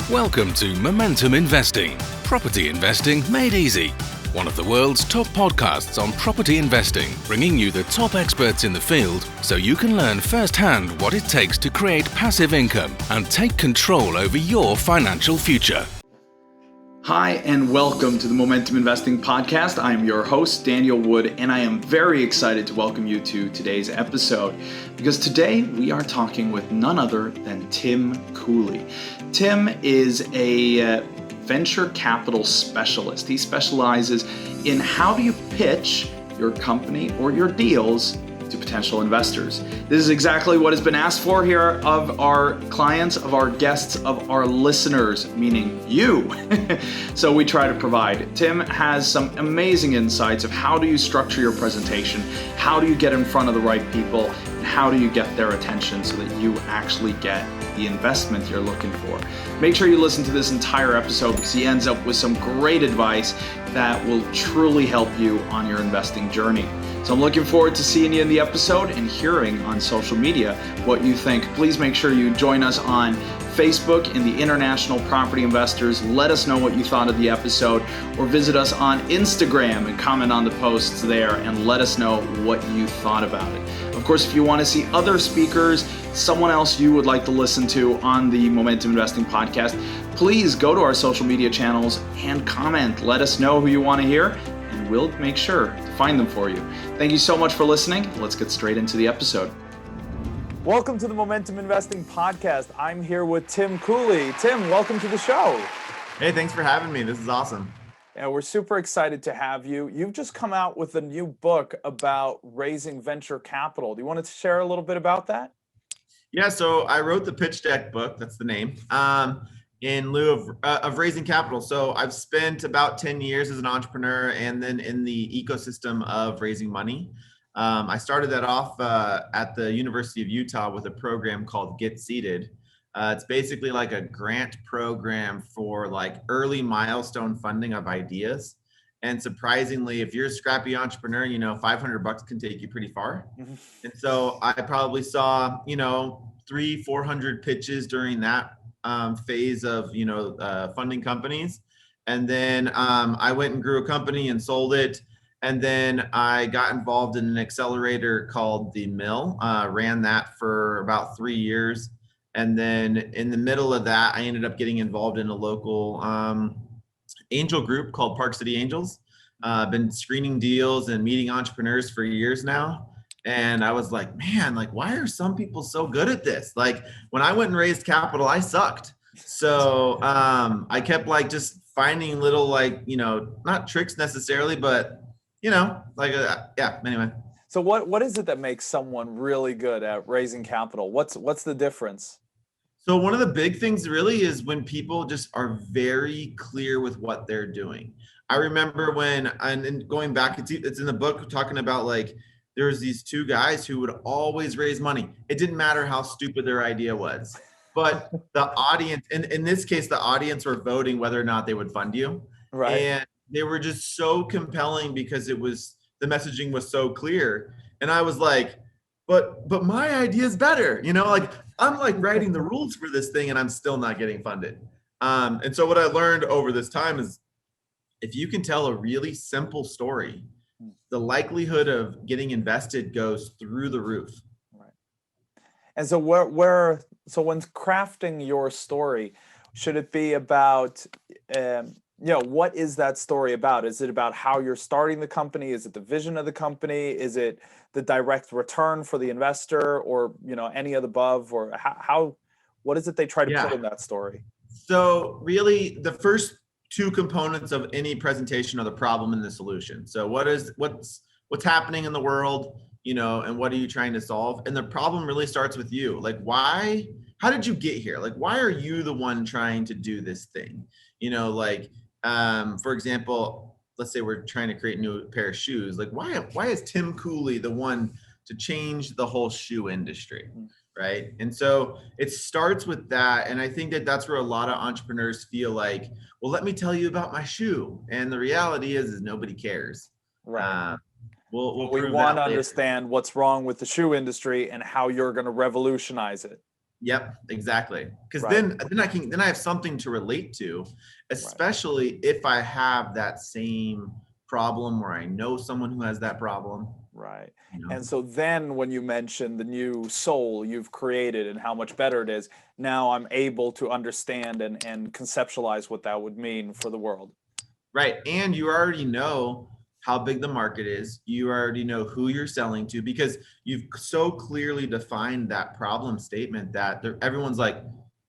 Welcome to Momentum Investing, property investing made easy. One of the world's top podcasts on property investing, bringing you the top experts in the field so you can learn firsthand what it takes to create passive income and take control over your financial future. Hi, and welcome to the Momentum Investing Podcast. I am your host, Daniel Wood, and I am very excited to welcome you to today's episode because today we are talking with none other than Tim Cooley. Tim is a venture capital specialist. He specializes in how do you pitch your company or your deals to potential investors. This is exactly what has been asked for here of our clients, of our guests, of our listeners, meaning you. So we try to provide. Tim has some amazing insights of how do you structure your presentation, how do you get in front of the right people, and how do you get their attention so that you actually get the investment you're looking for. Make sure you listen to this entire episode because he ends up with some great advice that will truly help you on your investing journey. So I'm looking forward to seeing you in the episode and hearing on social media what you think. Please make sure you join us on Facebook in the International Property Investors. Let us know what you thought of the episode, or visit us on Instagram and comment on the posts there and let us know what you thought about it. Of course, if you want to see other speakers, someone else you would like to listen to on the Momentum Investing Podcast, please go to our social media channels and comment. Let us know who you want to hear, and we'll make sure to find them for you. Thank you so much for listening. Let's get straight into the episode. Welcome to the Momentum Investing Podcast. I'm here with Tim Cooley. Tim, welcome to the show. Hey, thanks for having me. This is awesome. Yeah, we're super excited to have you. You've just come out with a new book about raising venture capital. Do you want to share a little bit about that? Yeah, so I wrote the pitch deck book, that's the name, in lieu of raising capital. So I've spent about 10 years as an entrepreneur and then in the ecosystem of raising money. I started that off at the University of Utah with a program called Get Seeded. It's basically like a grant program for like early milestone funding of ideas. And surprisingly, if you're a scrappy entrepreneur, you know, $500 can take you pretty far. Mm-hmm. And so I probably saw, 300-400 pitches during that phase of, funding companies. And then I went and grew a company and sold it. And then I got involved in an accelerator called The Mill, ran that for about 3 years. And then in the middle of that, I ended up getting involved in a local angel group called Park City Angels. Been screening deals and meeting entrepreneurs for years now. And I was like, man, like, why are some people so good at this? Like when I went and raised capital, I sucked. So I kept like just finding little like, not tricks necessarily, but anyway. So what is it that makes someone really good at raising capital? What's the difference? So one of the big things really is when people just are very clear with what they're doing. I remember and going back, it's in the book talking about like, there's these two guys who would always raise money. It didn't matter how stupid their idea was, but the audience, in this case, the audience were voting whether or not they would fund you. Right. And they were just so compelling because the messaging was so clear. And I was like, but my idea is better. Like I'm like writing the rules for this thing and I'm still not getting funded. And so what I learned over this time is if you can tell a really simple story, the likelihood of getting invested goes through the roof. Right. And so so when crafting your story, should it be about, what is that story about? Is it about how you're starting the company? Is it the vision of the company? Is it the direct return for the investor, or any of the above? Or what is it they try to put in that story? So really, the first two components of any presentation are the problem and the solution. So what's happening in the world, and what are you trying to solve? And the problem really starts with you. Like how did you get here? Like, why are you the one trying to do this thing? For example, let's say we're trying to create a new pair of shoes. Like why is Tim Cooley the one to change the whole shoe industry? Right. And so it starts with that. And I think that's where a lot of entrepreneurs feel like, well, let me tell you about my shoe. And the reality is nobody cares. Right. We'll We prove want that to later. understand what's wrong with the shoe industry and how you're going to revolutionize it. Yep, exactly. Because Right. then I have something to relate to, especially if I have that same problem or I know someone who has that problem. Right. You know? And so then when you mention the new soul you've created and how much better it is, now I'm able to understand and conceptualize what that would mean for the world. Right. And you already know how big the market is. You already know who you're selling to because you've so clearly defined that problem statement that everyone's like,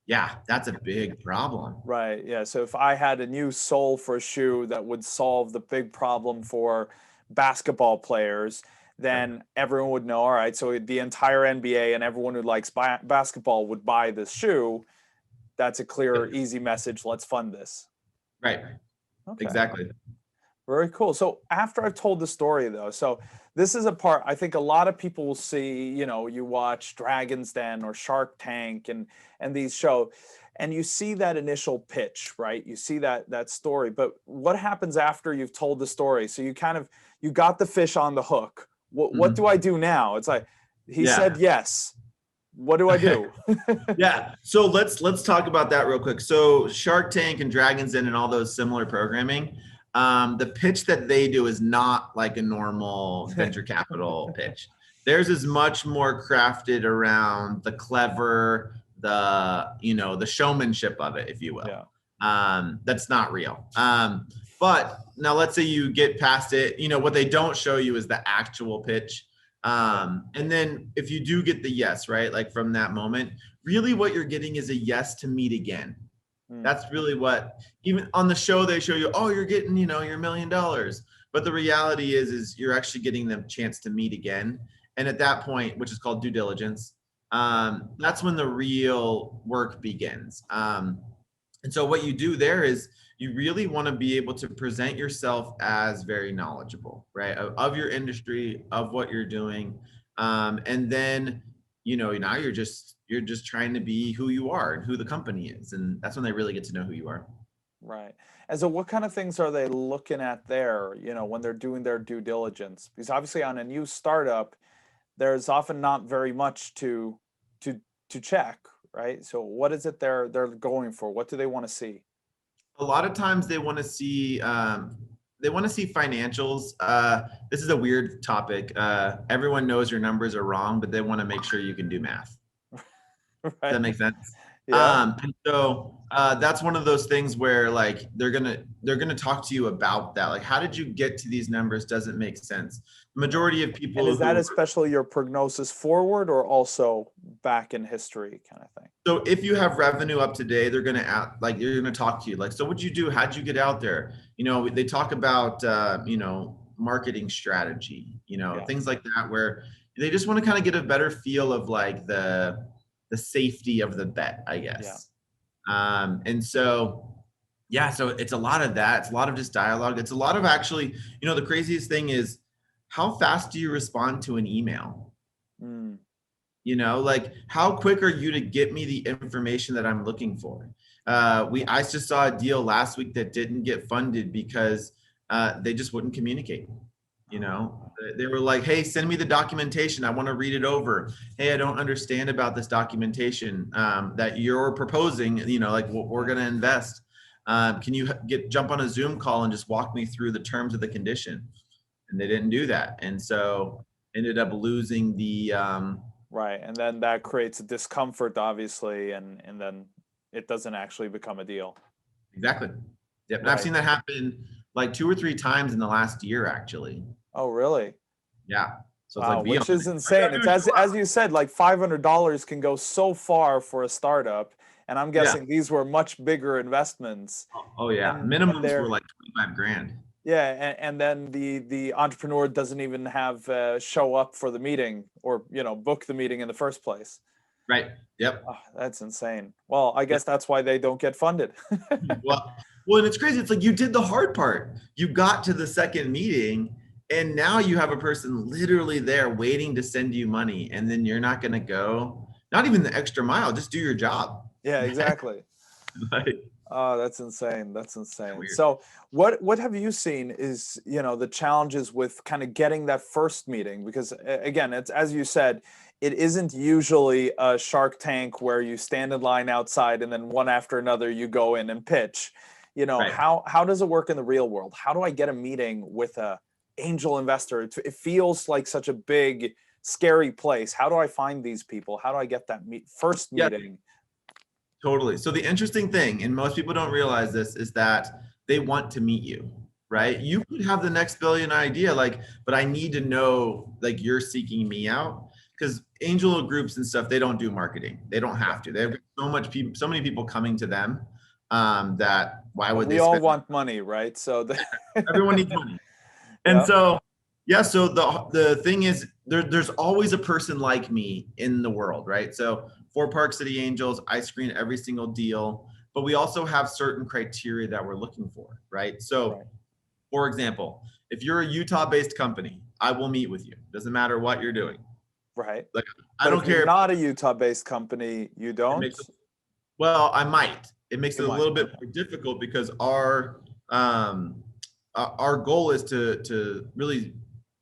yeah, that's a big problem. Right. Yeah. So if I had a new soul for a shoe that would solve the big problem for basketball players, then everyone would know, all right, so the entire NBA and everyone who likes basketball would buy this shoe. That's a clear, easy message. Let's fund this. Right. Okay. Exactly. Very cool. So after I've told the story though, so this is a part I think a lot of people will see, you watch Dragon's Den or Shark Tank and these shows and you see that initial pitch, right? You see that story, but what happens after you've told the story? So you got the fish on the hook. What do I do now? It's like he said yes. What do I do? Yeah. So let's talk about that real quick. So Shark Tank and Dragon's Den and all those similar programming, the pitch that they do is not like a normal venture capital pitch. Theirs is much more crafted around the clever, the showmanship of it, if you will. Yeah. That's not real. But now let's say you get past it, what they don't show you is the actual pitch. And then if you do get the yes, right? Like from that moment, really what you're getting is a yes to meet again. That's really what, even on the show, they show you, oh, you're getting, your $1 million. But the reality is you're actually getting them a chance to meet again. And at that point, which is called due diligence, that's when the real work begins. And so what you do there is you really want to be able to present yourself as very knowledgeable, right? Of your industry, of what you're doing. And then, now you're just trying to be who you are and who the company is. And that's when they really get to know who you are. Right. And so what kind of things are they looking at there, when they're doing their due diligence? Because obviously on a new startup, there's often not very much to check, right? So what is it they're going for? What do they want to see? A lot of times they want to see financials. This is a weird topic. Everyone knows your numbers are wrong, but they want to make sure you can do math. Right. Does that make sense? Yeah. And so that's one of those things where like they're gonna talk to you about that. Like, how did you get to these numbers? Doesn't make sense. The majority of people. And is that especially your prognosis forward or also back in history kind of thing? So if you have revenue up to date, they're gonna you're gonna talk to you like, so what'd you do? How'd you get out there? They talk about marketing strategy, things like that, where they just want to kind of get a better feel of like the safety of the bet, I guess. Yeah. And so, so it's a lot of that. It's a lot of just dialogue. It's a lot of actually, the craziest thing is how fast do you respond to an email? Like how quick are you to get me the information that I'm looking for? I just saw a deal last week that didn't get funded because they just wouldn't communicate. They were like, hey, send me the documentation. I want to read it over. Hey, I don't understand about this documentation that you're proposing, like what we're going to invest. Can you jump on a Zoom call and just walk me through the terms of the condition? And they didn't do that. And so ended up losing the. Right. And then that creates a discomfort, obviously. And then it doesn't actually become a deal. Exactly. Yep. And Right. I've seen that happen like 2 or 3 times in the last year, actually. Oh, really? Yeah. So wow, it's like, which is insane. It's as you said, like $500 can go so far for a startup. And I'm guessing these were much bigger investments. Oh yeah. Minimums were like 25 grand. Yeah. And then the entrepreneur doesn't even have show up for the meeting or, book the meeting in the first place. Right. Yep. Oh, that's insane. Well, I guess that's why they don't get funded. Well, and it's crazy. It's like you did the hard part. You got to the second meeting and now you have a person literally there waiting to send you money. And then you're not going to go, not even the extra mile, just do your job. Yeah, exactly. Like, Oh, that's insane. That's insane. Weird. So what have you seen is, the challenges with kind of getting that first meeting? Because again, it's, as you said, it isn't usually a Shark Tank where you stand in line outside and then one after another you go in and pitch. Right. How does it work in the real world? How do I get a meeting with a angel investor? It feels like such a big, scary place. How do I find these people? How do I get that first meeting? Totally. So the interesting thing, and most people don't realize this, is that they want to meet you, right? You could have the next billion idea, but I need to know, you're seeking me out. Because angel groups and stuff, they don't do marketing. They don't have to. They have so many people coming to them that why would they? We all want money, right? So everyone needs money. And so the thing is, there's always a person like me in the world, right? So for Park City Angels, I screen every single deal, but we also have certain criteria that we're looking for, right? So, for example, if you're a Utah-based company, I will meet with you. Doesn't matter what you're doing. Right. I don't care. If you're not a Utah-based company, you don't? I might. It makes it a little bit more difficult because our goal is to really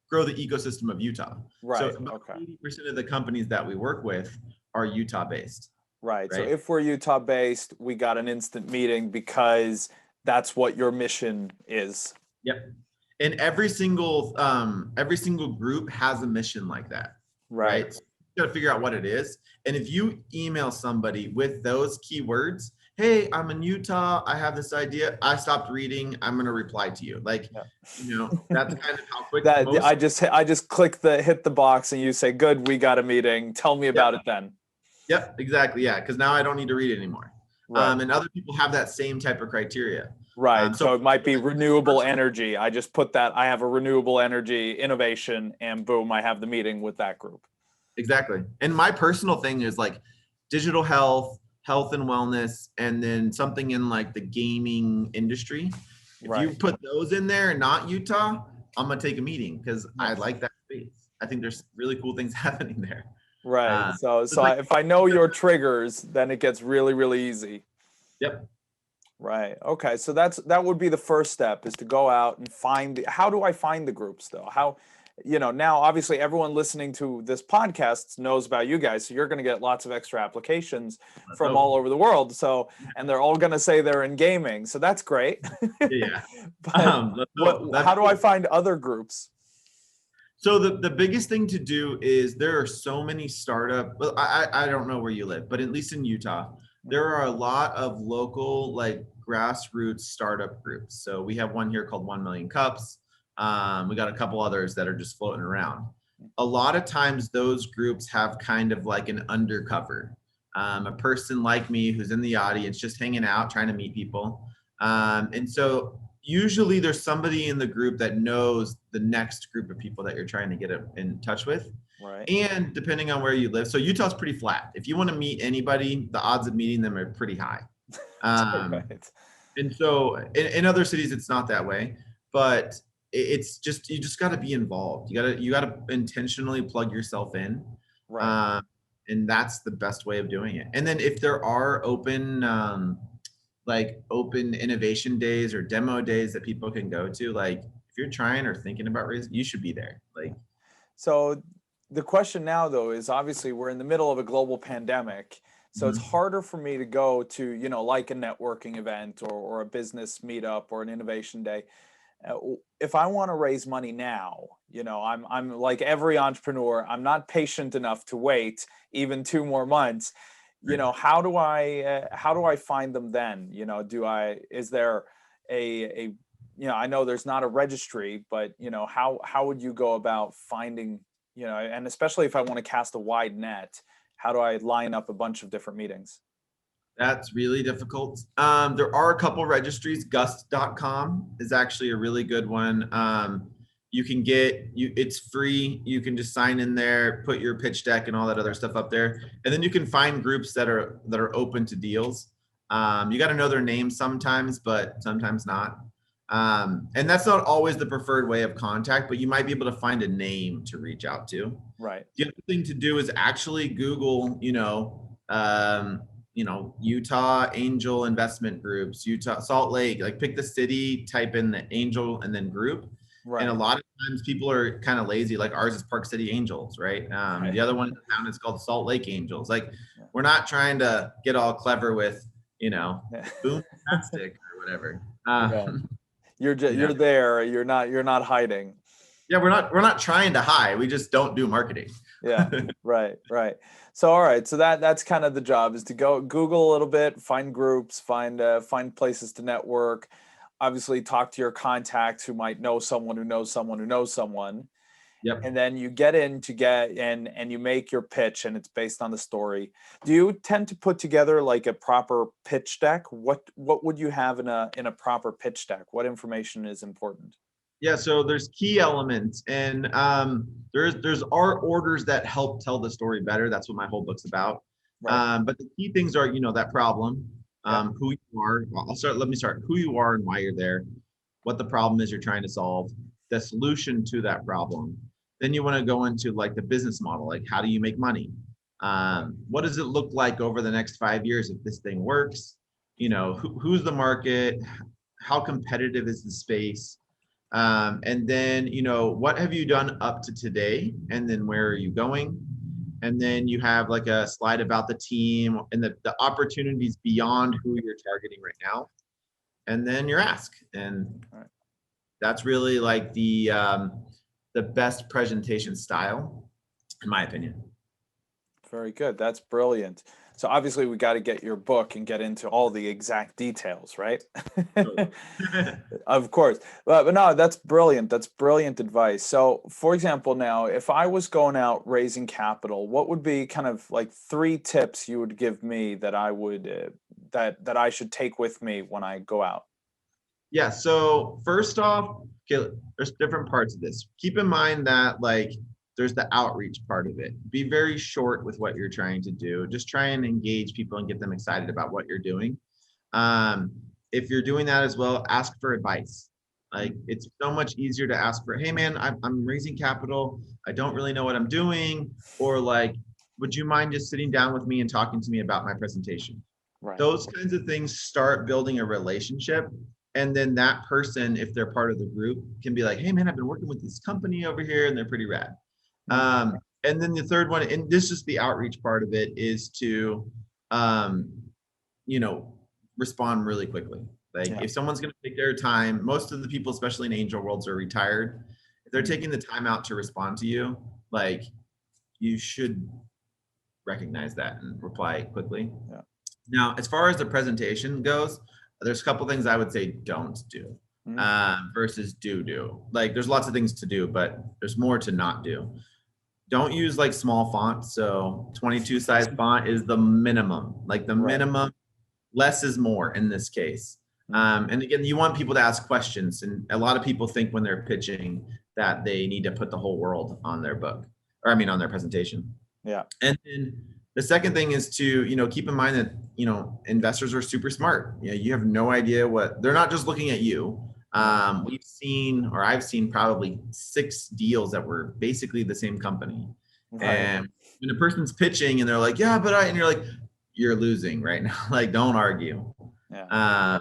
grow the ecosystem of Utah. Right. So about 80% of the companies that we work with are Utah-based. Right. So if we're Utah-based, we got an instant meeting because that's what your mission is. Yep. And every single group has a mission like that. Right. So you got to figure out what it is. And if you email somebody with those keywords, hey, I'm in Utah, I have this idea, I stopped reading, I'm going to reply to you. That's kind of how quick I just hit the box and you say, good, we got a meeting. Tell me about it then. Yep, exactly. Yeah. Because now I don't need to read it anymore. Right. And other people have that same type of criteria. Right. So it might be renewable energy. I just put that, I have a renewable energy innovation and boom, I have the meeting with that group. Exactly. And my personal thing is digital health and wellness, and then something in the gaming industry. If you put those in there and not Utah, I'm going to take a meeting because I like that space. I think there's really cool things happening there. Right. So if I know your triggers, then it gets really, really easy. Yep. Right. Okay. So that would be the first step, is to go out and find how do I find the groups though? How, now obviously everyone listening to this podcast knows about you guys. So you're going to get lots of extra applications from all over the world. So, and they're all going to say they're in gaming. So that's great. Yeah. How do I find other groups? So the biggest thing to do is there are so many I don't know where you live, but at least in Utah, there are a lot of local grassroots startup groups. So we have one here called 1 Million Cups. We got a couple others that are just floating around. A lot of times those groups have kind of an undercover, a person like me who's in the audience, just hanging out, trying to meet people. And so usually there's somebody in the group that knows the next group of people that you're trying to get in touch with. Right. And depending on where you live, so Utah's pretty flat. If you want to meet anybody, the odds of meeting them are pretty high. Right. And so in other cities, it's not that way, but it's just, you just got to be involved. You got to intentionally plug yourself in. Right. And that's the best way of doing it. And then if there are open innovation days or demo days that people can go to, if you're trying or thinking about raising, you should be there. So the question now though is, obviously we're in the middle of a global pandemic. So it's harder for me to go to, a networking event or a business meetup or an innovation day. If I want to raise money now, I'm like every entrepreneur, I'm not patient enough to wait even 2 more months. How do I find them then? Is there a I know there's not a registry, but how would you go about finding, and especially if I want to cast a wide net, how do I line up a bunch of different meetings? That's really difficult. There are a couple registries. Gust.com is actually a really good one. You can it's free. You can just sign in there, put your pitch deck and all that other stuff up there. And then you can find groups that are open to deals. You got to know their names sometimes, but sometimes not. And that's not always the preferred way of contact, but you might be able to find a name to reach out to. Right. The other thing to do is actually Google, Utah Angel Investment Groups, Utah Salt Lake, like pick the city, type in the angel and then group. Right. And a lot of times people are kind of lazy. Like ours is Park City Angels, right? Right. The other one in town is called Salt Lake Angels. Like we're not trying to get all clever with, boom plastic or whatever. You're there. You're not hiding. Yeah, we're not trying to hide. We just don't do marketing. Yeah. Right. So all right. So that's kind of the job, is to go Google a little bit, find groups, find places to network. Obviously, talk to your contacts who might know someone who knows someone who knows someone. Yep. And then you get in and you make your pitch, and it's based on the story. Do you tend to put together like a proper pitch deck? What would you have in a proper pitch deck? What information is important? Yeah, so there's key elements, and there's our orders that help tell the story better. That's what my whole book's about. Right. But the key things are, that problem, who you are. Let me start. Who you are and why you're there, what the problem is you're trying to solve, the solution to that problem. Then you want to go into like the business model, like how do you make money? What does it look like over the next 5 years if this thing works? Who's the market? How competitive is the space? And then, what have you done up to today? And then where are you going? And then you have like a slide about the team and the opportunities beyond who you're targeting right now. And then your ask. And that's really like the best presentation style, in my opinion. Very good. That's brilliant. So obviously we got to get your book and get into all the exact details, right? Of course. But no, that's brilliant. That's brilliant advice. So for example, now, if I was going out raising capital, what would be kind of like 3 tips you would give me that I would, that I should take with me when I go out? Yeah. So first off, okay, there's different parts of this. Keep in mind that like, there's the outreach part of it. Be very short with what you're trying to do. Just try and engage people and get them excited about what you're doing. If you're doing that as well, ask for advice. Like it's so much easier to ask for, hey man, I'm raising capital. I don't really know what I'm doing. Or like, would you mind just sitting down with me and talking to me about my presentation? Right. Those kinds of things start building a relationship. And then that person, if they're part of the group, can be like, hey man, I've been working with this company over here and they're pretty rad. And then the third one, and this is the outreach part of it, is to, respond really quickly. Like if someone's going to take their time, most of the people, especially in angel worlds, are retired. If they're taking the time out to respond to you, like you should recognize that and reply quickly. Yeah. Now, as far as the presentation goes, there's a couple things I would say don't do versus do. Like there's lots of things to do, but there's more to not do. Don't use like small font. So 22 size font is the minimum, like the minimum. Less is more in this case. And again, you want people to ask questions. And a lot of people think when they're pitching that they need to put the whole world on their book, or on their presentation. Yeah. And then the second thing is to, keep in mind that, investors are super smart. You have no idea they're not just looking at you. I've seen probably 6 deals that were basically the same company. Right. And when a person's pitching and they're like, yeah, but and you're like, you're losing right now. Like, don't argue. Yeah.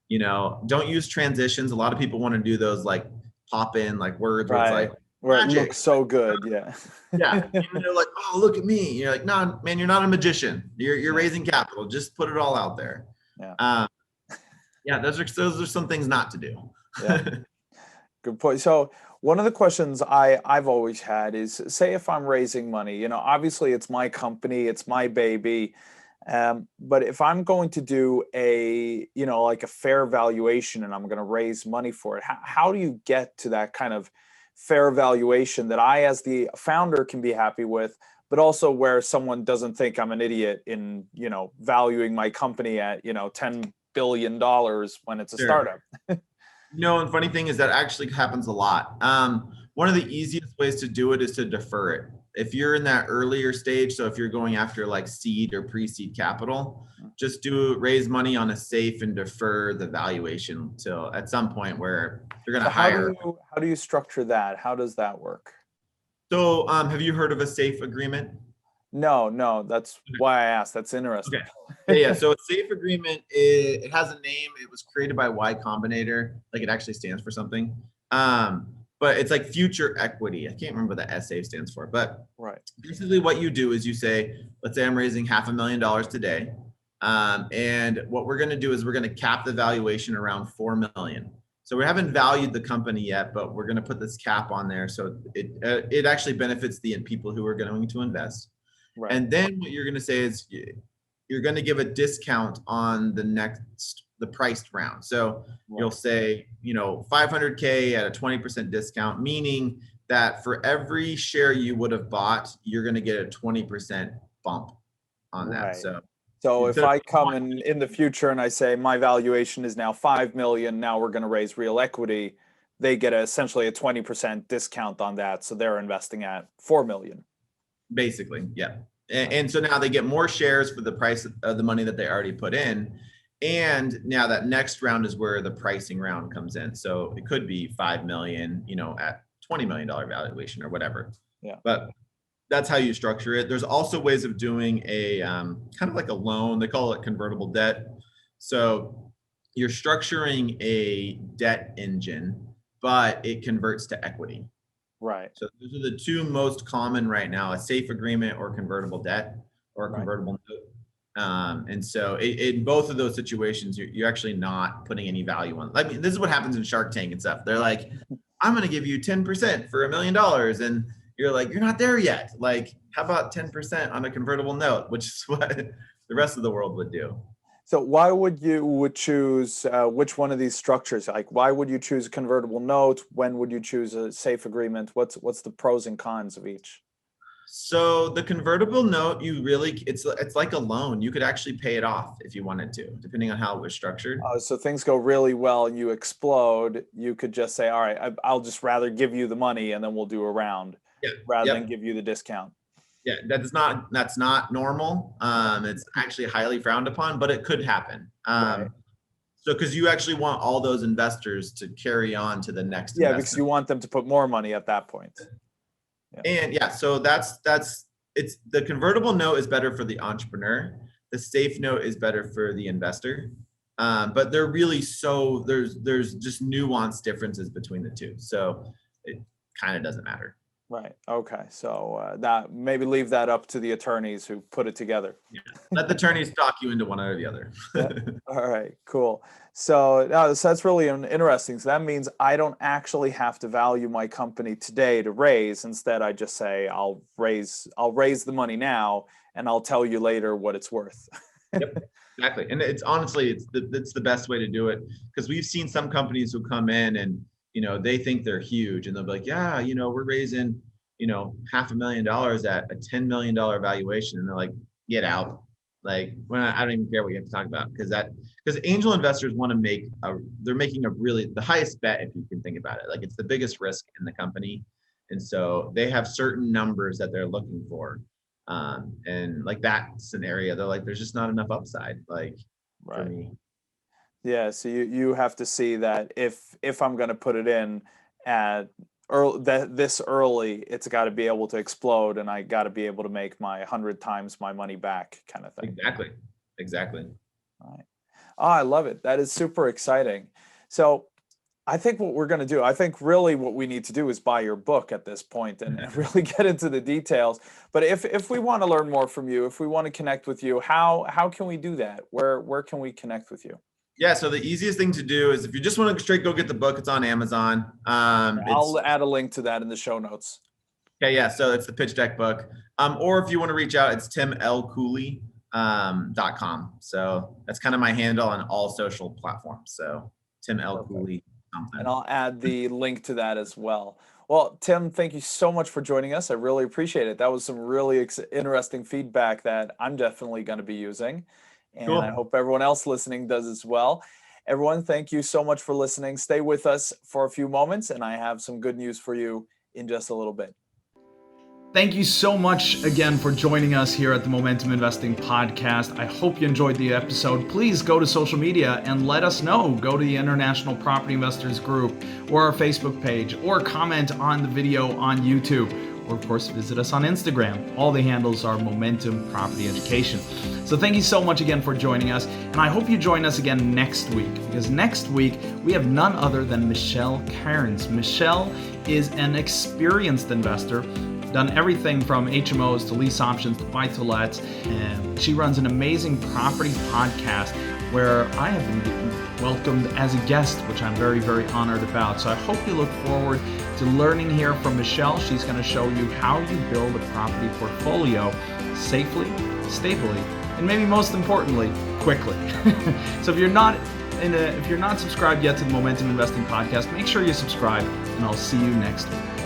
Don't use transitions. A lot of people want to do those like pop in like words where it's like, where it looks so good. Yeah. Yeah. And they're like, oh, look at me. You're like, no, man, you're not a magician. You're raising capital. Just put it all out there. Yeah. Those are some things not to do. Yeah. Good point. So one of the questions I've always had is, say if I'm raising money, obviously it's my company, it's my baby. But if I'm going to do like a fair valuation and I'm going to raise money for it, how do you get to that kind of fair valuation that I, as the founder, can be happy with, but also where someone doesn't think I'm an idiot in, valuing my company at, $10 billion when it's a startup? And funny thing is that actually happens a lot. One of the easiest ways to do it is to defer it. If you're in that earlier stage, so if you're going after like seed or pre-seed capital, just raise money on a safe and defer the valuation till at some point where you're going to hire. How do you structure that? How does that work? So have you heard of a safe agreement? No, that's why I asked. That's interesting. Okay. Yeah. So a safe agreement, it has a name. It was created by Y Combinator. Like it actually stands for something. But it's like future equity. I can't remember what the SA stands for, but Right. basically what you do is you say, let's say I'm raising $500,000 today. And what we're going to do is we're going to cap the valuation around 4 million. So we haven't valued the company yet, but we're going to put this cap on there. So it actually benefits the people who are going to invest. Right. And then what you're going to say is you're going to give a discount on the priced round. So you'll say, 500K at a 20% discount, meaning that for every share you would have bought, you're going to get a 20% bump on that. So if I come in the future and I say my valuation is now 5 million, now we're going to raise real equity, they get essentially a 20% discount on that. So they're investing at 4 million. Basically, yeah. And so now they get more shares for the price of the money that they already put in. And now that next round is where the pricing round comes in. So it could be 5 million, at $20 million valuation or whatever. Yeah. But that's how you structure it. There's also ways of doing a kind of like a loan. They call it convertible debt. So you're structuring a debt engine, but it converts to equity. Right. So those are the two most common right now: a safe agreement or convertible debt or a convertible note. And so in both of those situations, you're actually not putting any value on. I mean, this is what happens in Shark Tank and stuff. They're like, I'm going to give you 10% for $1 million. And you're like, you're not there yet. Like, how about 10% on a convertible note, which is what the rest of the world would do. So why would you choose which one of these structures? Like, why would you choose a convertible note? When would you choose a safe agreement? What's the pros and cons of each? So the convertible note, it's like a loan. You could actually pay it off if you wanted to, depending on how it was structured. So things go really well and you explode. You could just say, all right, I'll just rather give you the money and then we'll do a round rather than give you the discount. Yeah, that's not normal. It's actually highly frowned upon, but it could happen. So because you actually want all those investors to carry on to the next investment. Because you want them to put more money at that point. And so it's the convertible note is better for the entrepreneur. The safe note is better for the investor. But they're really there's just nuanced differences between the two. So it kind of doesn't matter. Right. Okay. So that maybe leave that up to the attorneys who put it together. Yeah. Let the attorneys talk you into one or the other. All right. Cool. So that's really interesting. So that means I don't actually have to value my company today to raise. Instead, I just say I'll raise the money now, and I'll tell you later what it's worth. Yep. Exactly. And it's honestly it's the best way to do it, because we've seen some companies who come in and they think they're huge and they'll be like, yeah, we're raising, $500,000 at a $10 million valuation. And they're like, get out. Like, I don't even care what you have to talk about, because angel investors want to they're making the highest bet, if you can think about it. Like, it's the biggest risk in the company. And so they have certain numbers that they're looking for. And like that scenario, they're like, there's just not enough upside, like, for me. Yeah, so you have to see that if I'm going to put it in at this early, it's got to be able to explode, and I got to be able to make my 100 times my money back, kind of thing. Exactly. All right. Oh, I love it. That is super exciting. So I think what we're going to do, I think really what we need to do is buy your book at this point and really get into the details. But if we want to learn more from you, if we want to connect with you, how can we do that? Where can we connect with you? Yeah, so the easiest thing to do is, if you just want to straight go get the book, it's on Amazon. I'll add a link to that in the show notes. Okay, yeah, so it's the pitch deck book. Or if you want to reach out, it's timlcooley.com. So that's kind of my handle on all social platforms. So timlcooley. And I'll add the link to that as well. Well, Tim, thank you so much for joining us. I really appreciate it. That was some really interesting feedback that I'm definitely going to be using. And cool. I hope everyone else listening does as well. Everyone, thank you so much for listening. Stay with us for a few moments, and I have some good news for you in just a little bit. Thank you so much again for joining us here at the Momentum Investing Podcast. I hope you enjoyed the episode. Please go to social media and let us know. Go to the International Property Investors Group or our Facebook page, or comment on the video on YouTube. or of course visit us on Instagram. All the handles are Momentum Property Education. So thank you so much again for joining us, and I hope you join us again next week, because next week we have none other than Michelle Cairns. Michelle is an experienced investor, done everything from HMOs to lease options to buy-to-lets, and she runs an amazing property podcast where I have been welcomed as a guest, which I'm very, very honored about. So I hope you look forward to learning here from Michelle. She's going to show you how you build a property portfolio safely, stably, and maybe most importantly, quickly. So if you're not subscribed yet to the Momentum Investing Podcast, make sure you subscribe, and I'll see you next week.